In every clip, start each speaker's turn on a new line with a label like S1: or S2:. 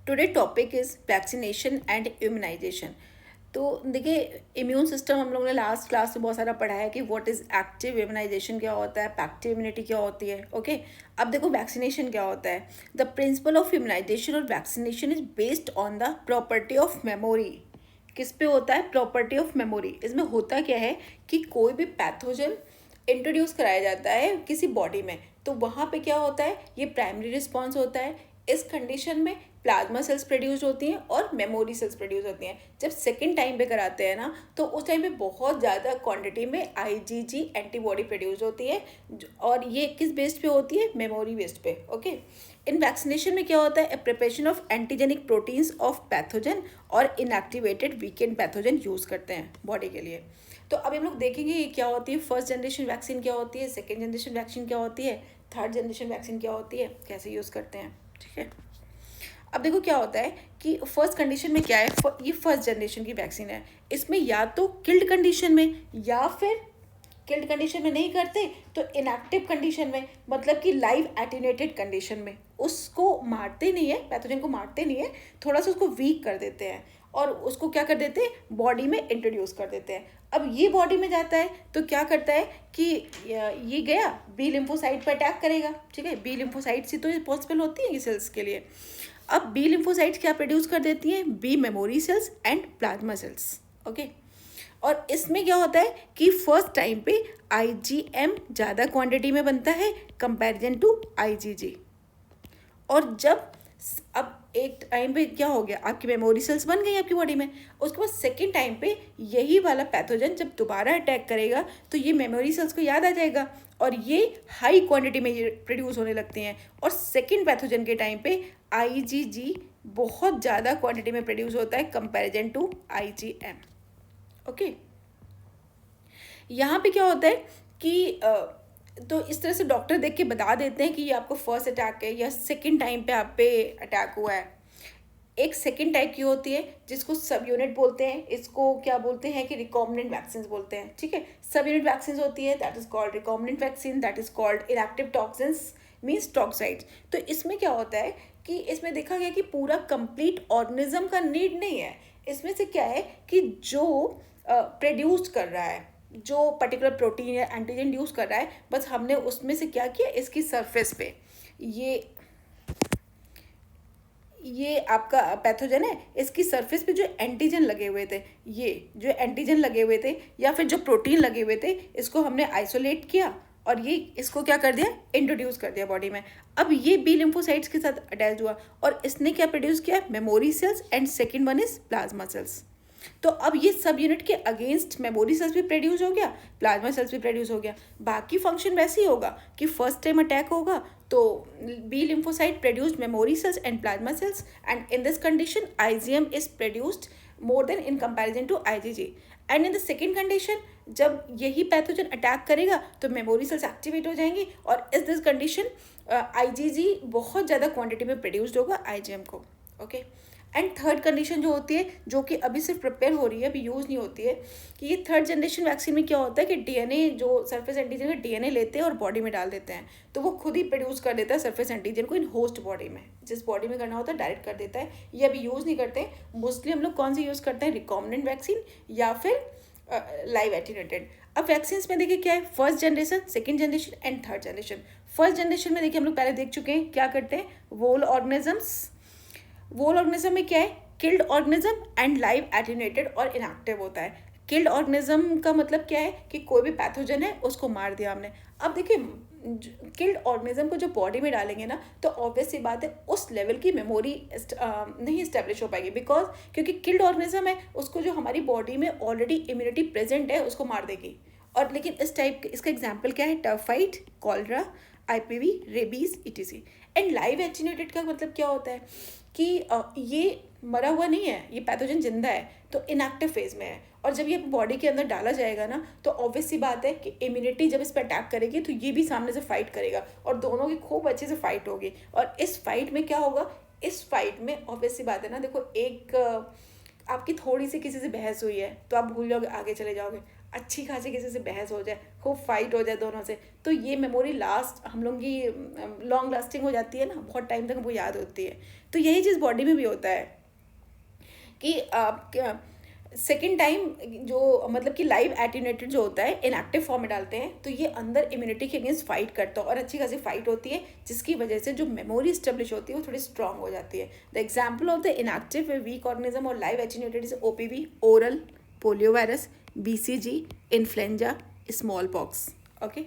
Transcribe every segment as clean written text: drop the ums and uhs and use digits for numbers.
S1: Today topic is vaccination and immunization. तो देखिए, immune system हम लोगों ने लास्ट क्लास में बहुत सारा पढ़ा है कि व्हाट इज़ एक्टिव इम्यूनाइजेशन क्या होता है, पैक्टिव इम्यूनिटी क्या होती है। ओके, अब देखो वैक्सीनेशन क्या होता है। द प्रिंसिपल ऑफ इम्यूनाइजेशन और vaccination is based on the property of memory. किस पे होता है? Property of memory. इसमें होता क्या है कि कोई भी पैथोजन इंट्रोड्यूस कराया जाता है किसी बॉडी में, तो वहाँ पे क्या होता है, ये प्राइमरी रिस्पॉन्स होता है। इस कंडीशन में प्लाज्मा सेल्स प्रोड्यूस होती हैं और मेमोरी सेल्स प्रोड्यूस होती हैं। जब सेकेंड टाइम पे कराते हैं ना, तो उस टाइम पे बहुत ज़्यादा क्वांटिटी में आईजीजी एंटीबॉडी प्रोड्यूस होती है, और ये किस बेस्ड पे होती है? मेमोरी बेस्ड पे। ओके, इन वैक्सीनेशन में क्या होता है? Preparation of antigenic proteins of pathogen और इनएक्टिवेटेड वीकेंड पैथोजन यूज़ करते हैं बॉडी के लिए। तो अब हम लोग देखेंगे ये क्या होती है, फर्स्ट जनरेशन वैक्सीन क्या होती है, सेकेंड जनरेशन वैक्सीन क्या होती है, थर्ड जनरेशन वैक्सीन क्या होती है, कैसे यूज़ करते हैं। ठीक है, अब देखो क्या होता है कि फर्स्ट कंडीशन में क्या है, ये फर्स्ट जनरेशन की वैक्सीन है। इसमें या तो किल्ड कंडीशन में, या फिर किल्ड कंडीशन में नहीं करते तो इनएक्टिव कंडीशन में, मतलब कि लाइव एटेन्यूएटेड कंडीशन में। उसको मारते नहीं है, पैथोजन को मारते नहीं है, थोड़ा सा उसको वीक कर देते हैं और उसको क्या कर देते हैं, बॉडी में इंट्रोड्यूस कर देते हैं। अब ये बॉडी में जाता है तो क्या करता है कि ये गया बी लिम्फोसाइट पर अटैक करेगा। ठीक है, बी लिम्फोसाइट से तो ये पॉसिबल होती है ये सेल्स के लिए। अब बी लिम्फोसाइट्स क्या प्रोड्यूस कर देती हैं? B memory cells and plasma cells. Okay, और इसमें क्या होता है कि फर्स्ट टाइम पे आईजीएम ज़्यादा क्वांटिटी में बनता है कंपैरिजन टू आईजीजी। और जब अब एक टाइम पे क्या हो गया, आपकी मेमोरी सेल्स बन गई आपकी बॉडी में, उसके बाद सेकेंड टाइम पे यही वाला पैथोजन जब दोबारा अटैक करेगा तो ये मेमोरी सेल्स को याद आ जाएगा और ये हाई क्वांटिटी में ये प्रोड्यूस होने लगते हैं। और सेकेंड पैथोजन के टाइम पे आईजीजी बहुत ज़्यादा क्वांटिटी में प्रोड्यूस होता है कंपैरिजन टू आईजीएम। ओके, यहाँ पे क्या होता है कि तो इस तरह से डॉक्टर देख के बता देते हैं कि ये आपको फर्स्ट अटैक है या सेकेंड टाइम पे आप पे अटैक हुआ है। एक सेकेंड टाइप की होती है जिसको सब यूनिट बोलते हैं, इसको क्या बोलते हैं कि रिकॉम्बिनेंट वैक्सीन बोलते हैं। ठीक है, सब यूनिट वैक्सीन होती है, that is called recombinant vaccine, that is called inactive toxins means toxoids. तो इसमें क्या होता है कि इसमें देखा गया कि पूरा कंप्लीट ऑर्गेनिज्म का नीड नहीं है। इसमें से क्या है कि जो प्रोड्यूस कर रहा है, जो पर्टिकुलर प्रोटीन या एंटीजन यूज़ कर रहा है, बस हमने उसमें से क्या किया, इसकी सरफेस पे ये आपका पैथोजन है, इसकी सरफेस पे जो एंटीजन लगे हुए थे, ये जो एंटीजन लगे हुए थे या फिर जो प्रोटीन लगे हुए थे, इसको हमने आइसोलेट किया और ये इसको क्या कर दिया, इंट्रोड्यूस कर दिया बॉडी में। अब ये बी लिम्फोसाइट्स के साथ अटैच हुआ और इसने क्या प्रोड्यूस किया, memory cells, and second one is plasma cells. तो अब ये सब यूनिट के अगेंस्ट मेमोरी सेल्स भी प्रोड्यूस हो गया, प्लाज्मा सेल्स भी प्रोड्यूस हो गया। बाकी फंक्शन वैसे ही होगा कि फर्स्ट टाइम अटैक होगा तो B lymphocyte produced memory cells and plasma cells, and in this condition IgM is produced more than in comparison to IgG. And in the second condition जब यही पैथोजन अटैक करेगा तो memory cells activate हो जाएंगी और इस this condition IgG बहुत ज़्यादा क्वांटिटी में प्रोड्यूस्ड होगा आईजीएम को। ओके, एंड थर्ड कंडीशन जो होती है, जो कि अभी सिर्फ प्रिपेयर हो रही है, अभी यूज़ नहीं होती है, कि ये थर्ड जनरेशन वैक्सीन में क्या होता है कि डीएनए, जो सरफेस एंटीजन का डीएनए लेते हैं और बॉडी में डाल देते हैं, तो वो खुद ही प्रोड्यूस कर देता है सरफेस एंटीजन को इन होस्ट बॉडी में, जिस बॉडी में करना होता है डायरेक्ट कर देता है। ये अभी यूज़ नहीं करते। मोस्टली हम लोग कौन सी यूज़ करते हैं, रिकॉम्बिनेंट वैक्सीन या फिर लाइव एटीन्यूएटेड। अब वैक्सीन में देखिए क्या है, first generation, second generation and third generation. First generation में देखिए हम लोग पहले देख चुके हैं क्या करते हैं, वोल ऑर्गेनिज्म में क्या है, killed organism and live attenuated और इनएक्टिव होता है। किल्ड ऑर्गेनिज्म का मतलब क्या है कि कोई भी पैथोजन है उसको मार दिया हमने। अब देखिए, किल्ड ऑर्गेनिज्म को जो बॉडी में डालेंगे ना, तो ऑब्वियस सी बात है उस लेवल की मेमोरी नहीं इस्टेब्लिश हो पाएगी, बिकॉज क्योंकि किल्ड ऑर्गेनिज्म है, उसको जो हमारी बॉडी में ऑलरेडी इम्यूनिटी प्रेजेंट है उसको मार देगी। और लेकिन इस टाइप इसका एग्जाम्पल क्या है, typhoid, cholera, IPv, rabies, etc. And live attenuated का मतलब क्या होता है कि ये मरा हुआ नहीं है, ये पैथोजन जिंदा है, तो इनएक्टिव फेज में है। और जब ये बॉडी के अंदर डाला जाएगा ना, तो ऑब्वियस सी बात है कि इम्यूनिटी जब इस पर अटैक करेगी तो ये भी सामने से फाइट करेगा और दोनों की खूब अच्छे से फाइट होगी। और इस फाइट में क्या होगा, इस फाइट में ऑब्वियस सी बात है ना, देखो एक आपकी थोड़ी सी किसी से बहस हुई है तो आप भूल जाओगे, आगे चले जाओगे। अच्छी खासी किसी से बहस हो जाए, खूब फाइट हो जाए दोनों से, तो ये मेमोरी लास्ट हम लोग की लॉन्ग लास्टिंग हो जाती है ना, बहुत टाइम तक हमको याद होती है। तो यही चीज़ बॉडी में भी होता है कि आप सेकेंड टाइम जो मतलब कि लाइव एटीन्यूएटेड जो होता है इनएक्टिव फॉर्म में डालते हैं, तो ये अंदर इम्यूनिटी के अगेंस्ट फाइट करता है और अच्छी खासी फाइट होती है, जिसकी वजह से जो मेमोरी स्टेब्लिश होती है वो थोड़ी स्ट्रांग हो जाती है। The example of the inactive weak organism और live attenuated is OPV, oral polio virus, BCG, influenza, small pox. Okay,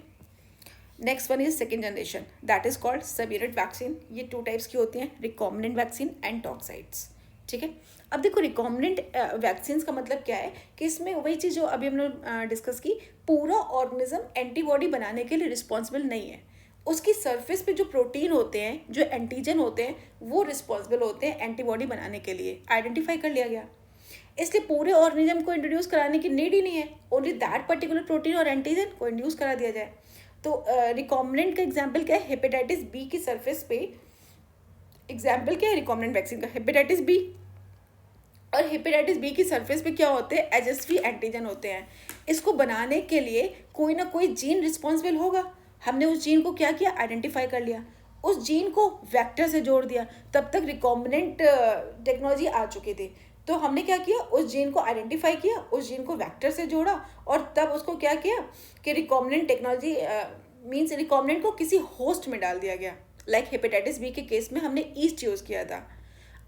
S1: next one is second generation, that is called sub unit vaccine. ये two types की होती हैं, recombinant vaccine and टॉक्साइड्स। ठीक है, अब देखो recombinant vaccine का मतलब क्या है कि इसमें वही चीज़ जो अभी हमने डिस्कस की, पूरा ऑर्गेनिज्म एंटीबॉडी बनाने के लिए रिस्पॉन्सिबल नहीं है, उसकी सरफेस पे जो प्रोटीन होते हैं, जो एंटीजन होते हैं, वो रिस्पॉन्सिबल होते हैं एंटीबॉडी बनाने के लिए, आइडेंटिफाई कर लिया गया। इसलिए पूरे ऑर्गेनिज्म को इंट्रोड्यूस कराने की नीड ही नहीं है, ओनली दैट पर्टिकुलर प्रोटीन और एंटीजन को इंट्रोड्यूस करा दिया जाए। तो रिकॉम्बिनेंट का एग्जाम्पल क्या है, हेपेटाइटिस बी की सरफेस पे एग्जाम्पल क्या है रिकॉम्बिनेंट वैक्सीन का, हेपेटाइटिस बी। और हेपेटाइटिस बी की सरफेस पे क्या होते हैं, एचएसवी एंटीजन होते हैं। इसको बनाने के लिए कोई ना कोई जीन रिस्पॉन्सिबल होगा, हमने उस जीन को क्या किया, आइडेंटिफाई कर लिया, उस जीन को वेक्टर से जोड़ दिया। तब तक रिकॉम्बिनेंट टेक्नोलॉजी आ चुकी थी, तो हमने क्या किया, उस जीन को आइडेंटिफाई किया, उस जीन को वेक्टर से जोड़ा, और तब उसको क्या किया कि रिकॉम्बिनेंट टेक्नोलॉजी मीन्स रिकॉम्बिनेंट को किसी होस्ट में डाल दिया गया। लाइक हेपेटाइटिस बी के केस में हमने ईस्ट यूज़ किया था।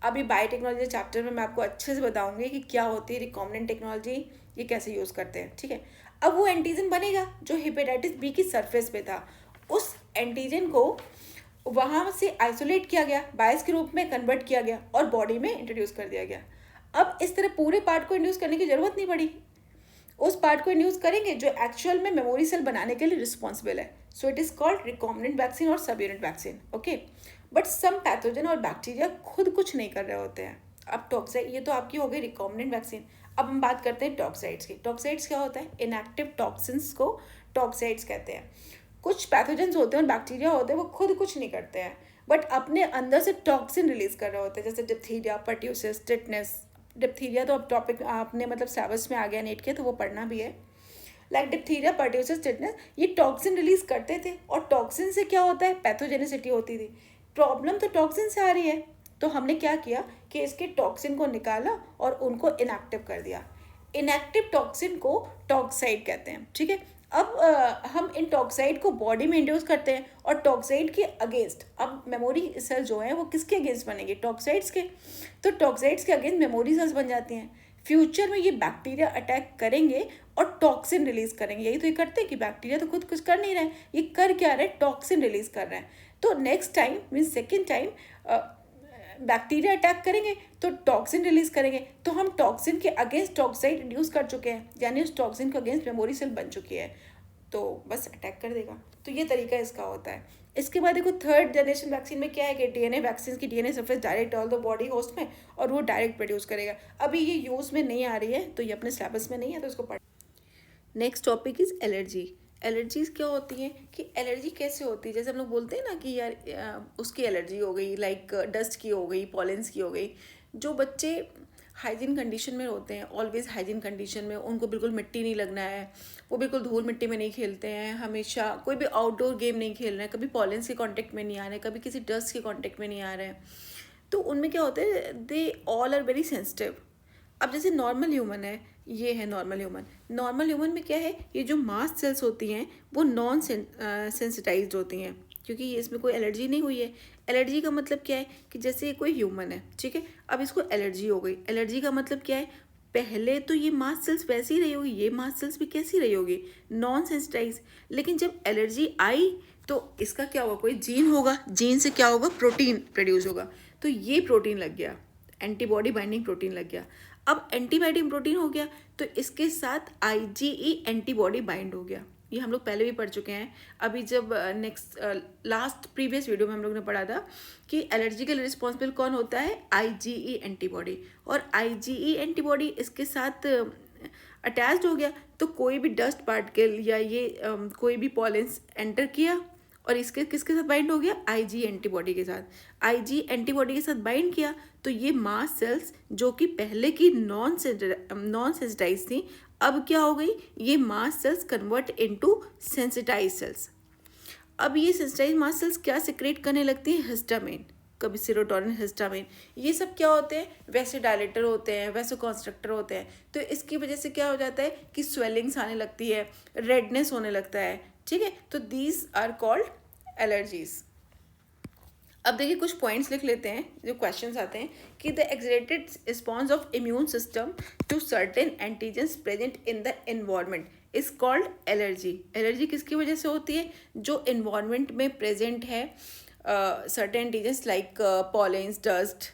S1: अभी बायोटेक्नोलॉजी चैप्टर में मैं आपको अच्छे से बताऊंगी कि क्या होती है रिकॉम्बिनेंट टेक्नोलॉजी, ये कैसे यूज़ करते हैं। ठीक है, अब वो एंटीजन बनेगा जो हेपेटाइटिस बी की सरफेस पे था, उस एंटीजन को वहाँ से आइसोलेट किया गया, बायस के रूप में कन्वर्ट किया गया और बॉडी में इंट्रोड्यूस कर दिया गया। अब इस तरह पूरे पार्ट को इंड्यूस करने की जरूरत नहीं पड़ी, उस पार्ट को इंड्यूस करेंगे जो एक्चुअल में मेमोरी सेल बनाने के लिए रिस्पॉन्सिबल है। So it is called recombinant vaccine और sub unit vaccine. Okay, but some pathogen और बैक्टीरिया खुद कुछ नहीं कर रहे होते हैं। अब टॉक्साइड, ये तो आपकी हो गई रिकॉम्बिनेंट वैक्सीन। अब हम बात करते हैं टॉक्साइड्स की। टॉक्साइड्स क्या होता है, इनएक्टिव टॉक्सिन्स को टॉक्साइड्स कहते हैं। कुछ पैथोजेंस होते हैं और बैक्टीरिया होते हैं, वो खुद कुछ नहीं करते हैं, बट अपने अंदर से टॉक्सिन रिलीज कर रहे होते हैं, जैसे डिप्थीरिया, पर्ट्यूसिस, टिटनेस। डिप्थीरिया तो अब टॉपिक आपने मतलब सिलेबस में आ गया नेट के, तो वो पढ़ना भी है। लाइक डिप्थीरिया, पर्ट्यूसिस, टिटनेस, ये टॉक्सिन रिलीज करते थे, और टॉक्सिन से क्या होता है, पैथोजेनिसिटी होती थी। प्रॉब्लम तो टॉक्सिन से आ रही है, तो हमने क्या किया कि इसके टॉक्सिन को निकाला और उनको इनएक्टिव कर दिया। इनएक्टिव टॉक्सिन को टॉक्साइड कहते हैं। ठीक है, अब हम इन टॉक्साइड को बॉडी में इंड्यूस करते हैं, और टॉक्साइड के अगेंस्ट, अब मेमोरी सेल जो है वो किसके अगेंस्ट बनेंगे, टॉक्साइड्स के। तो टॉक्साइड्स के अगेंस्ट मेमोरी सेल्स बन जाती हैं। फ्यूचर में ये बैक्टीरिया अटैक करेंगे और टॉक्सिन रिलीज करेंगे। यही तो ये करते हैं कि बैक्टीरिया तो खुद कुछ कर नहीं रहे हैं, ये कर क्या रहे हैं, टॉक्सिन रिलीज कर रहे हैं। तो next time mean second time bacteria attack करेंगे तो टॉक्सिन रिलीज करेंगे, तो हम टॉक्सिन के अगेंस्ट टॉक्साइड इंड्यूस कर चुके हैं, यानी उस टॉक्सिन के अगेंस्ट मेमोरी सेल बन चुकी है, तो बस अटैक कर देगा। तो ये तरीका इसका होता है। इसके बाद देखो थर्ड जनरेशन वैक्सीन में क्या है कि डीएनए वैक्सीन की डीएनए सरफेस डायरेक्ट डाल दो बॉडी होस्ट में और वो डायरेक्ट प्रोड्यूस करेगा। अभी ये यूज़ में नहीं आ रही है, तो ये अपने सिलेबस में नहीं है, तो इसको पढ़। Next topic is allergy. Allergies क्या होती हैं कि एलर्जी कैसे होती है, जैसे हम लोग बोलते हैं ना कि यार उसकी एलर्जी हो गई, लाइक डस्ट की हो गई, पॉलेंस की हो गई। जो बच्चे हाइजीन कंडीशन में होते हैं, ऑलवेज हाइजीन कंडीशन में, उनको बिल्कुल मिट्टी नहीं लगना है, वो बिल्कुल धूल मिट्टी में नहीं खेलते हैं, हमेशा कोई भी आउटडोर गेम नहीं खेल रहे हैं, कभी पॉलेंस के कांटेक्ट में नहीं आ रहे हैं, कभी किसी डस्ट के कांटेक्ट में नहीं आ रहे हैं, तो उनमें क्या होता है, they all are very sensitive. अब जैसे नॉर्मल ह्यूमन है, ये है नॉर्मल ह्यूमन। नॉर्मल ह्यूमन में क्या है, ये जो मास्ट सेल्स होती हैं वो नॉन सेंसिटाइज्ड होती हैं, क्योंकि ये इसमें कोई एलर्जी नहीं हुई है। एलर्जी का मतलब क्या है कि जैसे ये कोई ह्यूमन है, ठीक है, अब इसको एलर्जी हो गई। एलर्जी का मतलब क्या है, पहले तो ये मास्ट सेल्स वैसी रही होगी, ये मास्ट सेल्स भी कैसी रही होगी, नॉन सेंसिटाइज। लेकिन जब एलर्जी आई तो इसका क्या होगा, कोई जीन होगा, जीन से क्या होगा, प्रोटीन प्रोड्यूस होगा, तो ये प्रोटीन लग गया, एंटीबॉडी बाइंडिंग प्रोटीन लग गया। अब एंटीबाइंडिंग प्रोटीन हो गया तो इसके साथ आईजीई एंटीबॉडी बाइंड हो गया। ये हम लोग पहले भी पढ़ चुके हैं। अभी जब नेक्स्ट लास्ट प्रीवियस वीडियो में हम लोग ने पढ़ा था कि एलर्जी के लिए रिस्पॉन्सिबल कौन होता है, आईजीई एंटीबॉडी, और आईजीई एंटीबॉडी इसके साथ अटैच्ड हो गया, तो कोई भी डस्ट पार्टिकल या ये कोई भी पॉलेंस एंटर किया और इसके किसके साथ बाइंड हो गया, आईजी एंटीबॉडी के साथ। आईजी एंटीबॉडी के साथ बाइंड किया तो ये मास्ट सेल्स जो कि पहले की नॉन सेंसिटाइज थी, अब क्या हो गई, ये mast cells convert into sensitize cells. अब ये सेंसिटाइज मास्ट सेल्स क्या सिक्रेट करने लगती है, हिस्टामिन, कभी सेरोटोनिन, हिस्टामिन, ये सब क्या होते हैं, वैसोडायलेटर होते हैं, वैसोकॉन्स्ट्रक्टर होते हैं। तो इसकी वजह से क्या हो जाता है कि स्वेलिंग्स आने लगती है, रेडनेस होने लगता है, ठीक है। तो दीज आर कॉल्ड एलर्जीज। अब देखिए कुछ पॉइंट्स लिख लेते हैं जो क्वेश्चंस आते हैं कि the exaggerated response of immune system to certain antigens present in the environment is called allergy. Allergy किसकी वजह से होती है, जो एनवायरनमेंट में प्रेजेंट है certain antigens like pollens, dust,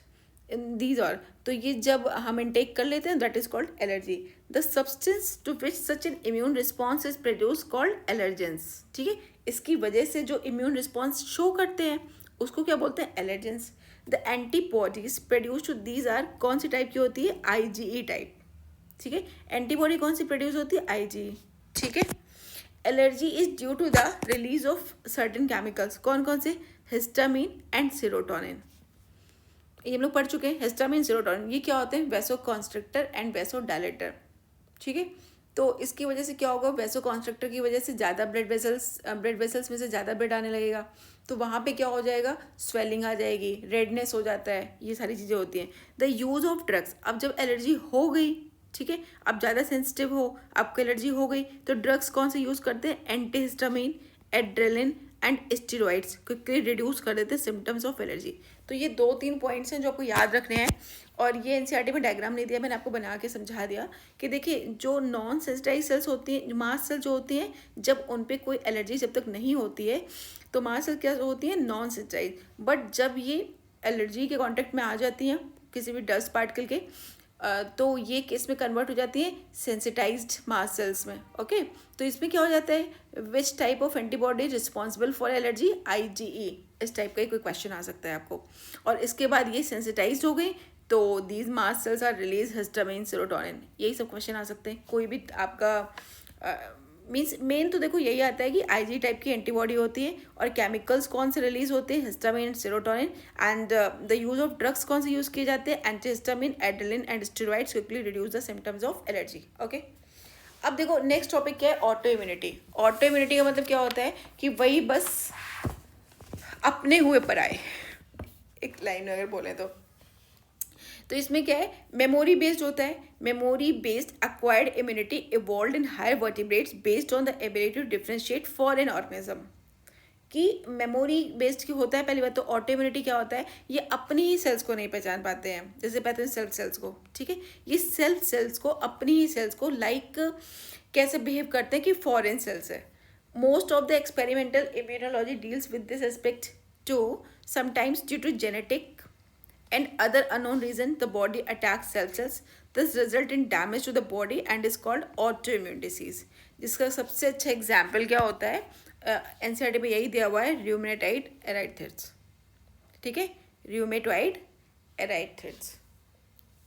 S1: these are, तो ये जब हम इनटेक कर लेते हैं that is called allergy. The substance to which such an immune response is produce called allergens, ठीक है। इसकी वजह से जो इम्यून रिस्पॉन्स शो करते हैं उसको क्या बोलते हैं, allergens. The antibodies produce to these are, कौन सी टाइप की होती है, आईजीई टाइप, ठीक है। एंटीबॉडी कौन सी प्रोड्यूस होती है, आईजीई, ठीक है। Allergy is due to the release of certain chemicals, कौन कौन से, हिस्टामिन एंड सेरोटोनिन, ये हम लोग पढ़ चुके हैं। हिस्टामिन, सेरोटोनिन, ये क्या होते हैं, वैसोकॉन्स्ट्रिक्टर एंड वैसोडायलेटर, ठीक है। तो इसकी वजह से क्या होगा, वैसोकॉन्स्ट्रिक्टर की वजह से ज़्यादा ब्लड वेसल्स में से ज़्यादा ब्लड आने लगेगा, तो वहाँ पे क्या हो जाएगा, स्वेलिंग आ जाएगी, रेडनेस हो जाता है, ये सारी चीज़ें होती हैं। द यूज़ ऑफ ड्रग्स, अब जब एलर्जी हो गई, ठीक है, अब ज़्यादा सेंसिटिव हो, आपको एलर्जी हो गई, तो ड्रग्स कौन से यूज़ करते हैं, antihistamine, adrenaline and steroids, quickly reduce कर देते हैं सिम्टम्स ऑफ एलर्जी। तो ये 2-3 पॉइंट्स हैं जो आपको याद रखने हैं, और ये एनसीईआरटी में डायग्राम नहीं दिया, मैंने आपको बना के समझा दिया कि देखिए जो नॉन सेंसिटाइज सेल्स होती हैं, मास्ट सेल जो होती हैं, जब उन पे कोई एलर्जी जब तक नहीं होती है तो मास्ट सेल क्या होती है, नॉन सेंसिटाइज। बट जब ये एलर्जी के कॉन्टेक्ट में आ जाती हैं किसी भी डस्ट पार्टिकल के, तो ये किस में कन्वर्ट हो जाती है, सेंसिटाइज्ड मास्ट सेल्स में, ओके। तो इसमें क्या हो जाता है, which type of antibody responsible for allergy, IgE, इस टाइप का ही कोई क्वेश्चन आ सकता है आपको। और इसके बाद ये सेंसिटाइज्ड हो गई तो these mast cells are release histamine, serotonin, यही सब क्वेश्चन आ सकते हैं। कोई भी आपका मीन्स मेन तो देखो यही आता है कि आईजी टाइप की एंटीबॉडी होती है, और केमिकल्स कौन से रिलीज होते हैं, histamine, serotonin, and the use of drugs कौन से यूज किए जाते हैं, antihistamine, adrenaline and steroids, quickly reduce the symptoms of allergy, okay. अब देखो नेक्स्ट टॉपिक क्या है, ऑटो इम्यूनिटी। ऑटो इम्यूनिटी का मतलब क्या होता है कि वही बस अपने हुए पर आए, एक लाइन में अगर बोले तो इसमें क्या है, मेमोरी बेस्ड होता है। Memory based acquired immunity evolve in higher vertebrates based on the ability to differentiate for an organism, कि मेमोरी बेस्ड की होता है। पहली बात तो ऑटो इम्यूनिटी क्या होता है, ये अपनी ही सेल्स को नहीं पहचान पाते हैं, जैसे कहते हैं सेल्फ सेल्स को, ठीक है। ये सेल्फ सेल्स को, अपनी ही सेल्स को लाइक कैसे बिहेव करते हैं कि फॉरेन सेल्स है। Most of the experimental immunology deals with this aspect too, sometimes due to genetic and other unknown reason the body attacks cells. This result in damage to the body and is called autoimmune disease, जिसका सबसे अच्छा example क्या होता है, NCERT में यही दिया हुआ है, रूमेटॉइड एराइथ्रिट्स, ठीक है, रूमेटॉइड एराइथ्रिट्स,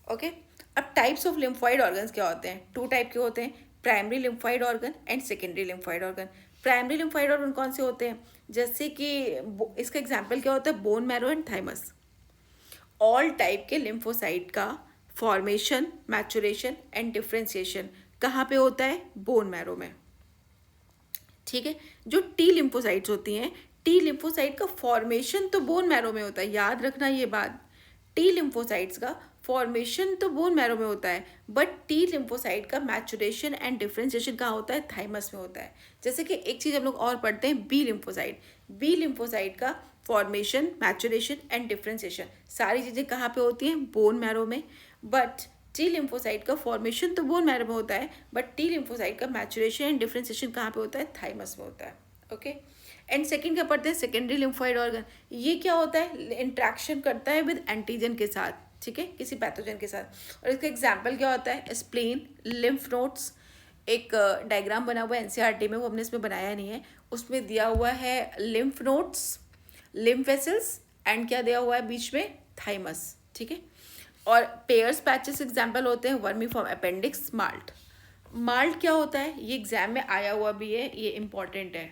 S1: ओके। अब टाइप्स ऑफ लिम्फॉइड ऑर्गन्स क्या होते हैं, 2 टाइप के होते हैं, primary lymphoid organ and secondary lymphoid organ. Primary lymphoid organ कौन से होते हैं, जैसे कि इसका एग्जाम्पल क्या होता है, bone marrow and thymus. All type के लिम्फोसाइट का फॉर्मेशन, मैचुरेशन एंड डिफ्रेंसिएशन कहाँ पे होता है, बोन मैरो में, ठीक है। जो टी लिम्फोसाइट्स होती हैं, टी लिम्फोसाइट का फॉर्मेशन तो बोन मैरो में होता है, याद रखना ये बात, टी लिम्फोसाइट्स का फॉर्मेशन तो बोन मैरो में होता है, बट टी लिम्फोसाइट का मैचुरेशन एंड डिफ्रेंसिएशन कहाँ होता है, थाइमस में होता है। जैसे कि एक चीज़ हम लोग और पढ़ते हैं, बी लिम्फोसाइट। बी लिम्फोसाइट का फॉर्मेशन, मैचुरेशन एंड डिफ्रेंसिएशन सारी चीज़ें कहाँ पे होती हैं, बोन मैरो में। बट टी लिम्फोसाइट का फॉर्मेशन तो बोन मैरो में होता है, बट टी लिम्फोसाइट का मैचुरेशन एंड डिफ्रेंसिएशन कहाँ पे होता है, थाइमस में होता है, ओके। एंड सेकंड क्या पढ़ते हैं, सेकेंडरी लिम्फॉइड ऑर्गन। ये क्या होता है, इंट्रैक्शन करता है विद एंटीजन के साथ, ठीक है, किसी पैथोजन के साथ। और इसका एग्जाम्पल क्या होता है, स्प्लीन, लिम्फ नोड्स। एक डायग्राम बना हुआ है एनसीईआरटी में, वो हमने इसमें बनाया नहीं है, उसमें दिया हुआ है lymph nodes, lymph vessels and क्या दिया हुआ है बीच में, थाइमस, ठीक है। और पेयर्स पैचेस एग्जाम्पल होते हैं, वर्मीफॉर्म अपेंडिक्स, माल्ट। माल्ट क्या होता है, ये एग्जाम में आया हुआ भी है, ये इंपॉर्टेंट है।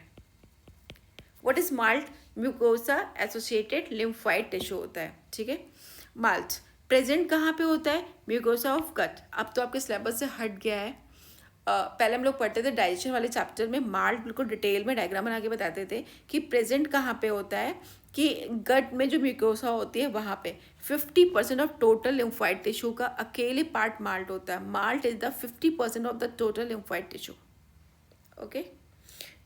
S1: What is malt, mucosa associated lymphoid tissue होता है, ठीक है। माल्ट प्रेजेंट कहाँ पे होता है, म्यूकोसा ऑफ गट। अब तो आपके सिलेबस से हट गया है, पहले हम लोग पढ़ते थे डाइजेशन वाले चैप्टर में, मार्ट बिल्कुल डिटेल में डायग्राम बना के बताते थे कि प्रेजेंट कहाँ पे होता है, कि गट में जो म्यूकोसा होती है वहाँ पे 50% ऑफ टोटल लिम्फोइड टिश्यू का अकेले पार्ट माल्ट होता है। Malt is the 50% of the total lymphoid tissue. Okay,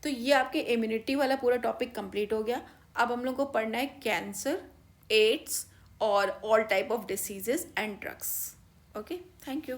S1: तो ये आपके इम्यूनिटी वाला पूरा टॉपिक कंप्लीट हो गया। अब हम लोग को पढ़ना है कैंसर, एड्स और all type of diseases and drugs. Okay, thank you.